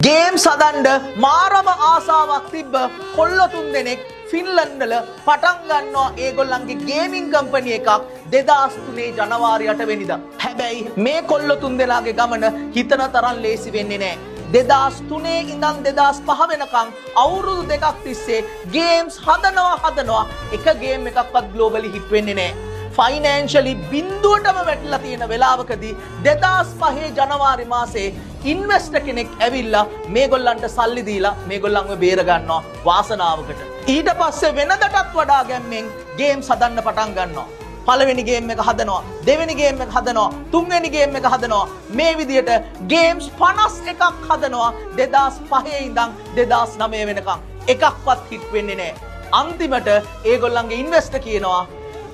Games හදන්න මාරම ආසාවක් තිබ්බ කොල්ල තුන් දෙනෙක් ෆින්ලන්ඩ් වල පටන් ගන්නවා ඒගොල්ලන්ගේ ගේමින් කම්පැනි එකක් 2003 ජනවාරි 8 වෙනිදා. හැබැයි මේ කොල්ල තුන් දෙනාගේ ගමන හිතන තරම් ලේසි වෙන්නේ නැහැ. 2003 ඉඳන් 2005 වෙනකන් අවුරුදු දෙකක් තිස්සේ ගේම්ස් හදනවා එක ගේම් එකක්වත් ග්ලෝබලි හිට් වෙන්නේ නැහැ. ෆයිනෑන්ෂලි බිඳුවටම වැටිලා තියෙන වෙලාවකදී 2005 ජනවාරි මාසේ ඉන්වෙස්ටර් කෙනෙක් ඇවිල්ලා මේගොල්ලන්ට සල්ලි දීලා මේගොල්ලන්ව බේර ගන්නවා වාසනාවකට. ඊට පස්සේ වෙනදටත් වඩා ගැම්මෙන් ගේම්ස් හදන්න පටන් ගන්නවා. පළවෙනි ගේම් එක හදනවා, දෙවෙනි ගේම් එක හදනවා, තුන්වෙනි ගේම් එක හදනවා. මේ විදිහට ගේම්ස් 51ක් හදනවා 2005 ඉඳන් 2009 වෙනකන්. එකක්වත් හිට් වෙන්නේ නැහැ. අන්තිමට ඒගොල්ලන්ගේ ඉන්වෙස්ටර් කියනවා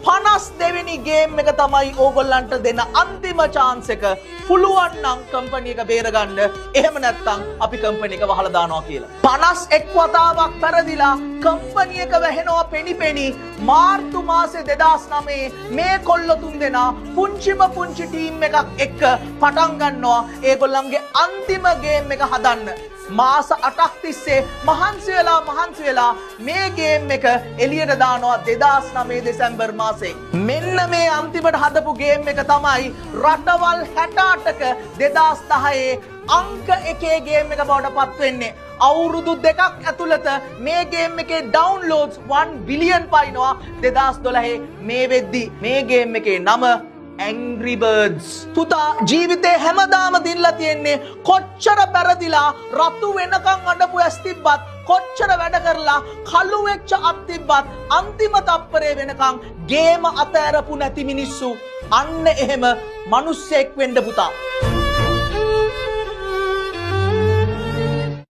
52 වෙනි ගේම් එක තමයි ඕගොල්ලන්ට දෙන අන්තිම chance එක. පුළුවන් නම් කම්පැනි එක බේරගන්න. එහෙම නැත්නම් අපි කම්පැනි එක වහලා දානවා කියලා. 51 වතාවක් පෙරදිලා කම්පැනි එක වැහෙනවා පෙනි මාර්තු මාසේ 2009 මේ කොල්ල තුන් දෙනා පුංචි ටීම් එකක් එක්ක පටන් ගන්නවා ඒගොල්ලන්ගේ අන්තිම ගේම් එක හදන්න. මාස 8ක් තිස්සේ මහන්සි වෙලා මේ ගේම් එක එළියට දානවා 2009 දෙසැම්බර් මාසේ. මෙන්න මේ අන්තිමට හදපු ගේම් එක තමයි රටවල් 68ක 2010 අංක 1 ගේම් එක බවට පත් වෙන්නේ. අවුරුදු දෙකක් ඇතුළත මේ ගේම් එකේ ඩවුන්ලෝඩ්ස් 1 බිලියන් පයින්නවා 2012 මේ වෙද්දි. මේ ගේම් එකේ නම Angry Birds. පුතා ජීවිතේ හැමදාම දිනලා තියෙන්නේ කොච්චර පෙරදිලා රතු වෙනකන් අඬපු ඇස් තිබ්බත් කොච්චර වැඩ කරලා කළු වෙච්ච අත් තිබ්බත් අන්තිම තප්පරේ වෙනකන් ගේම අතෑරපු නැති මිනිස්සු. අන්න එහෙම මිනිස්සෙක් වෙන්න පුතා.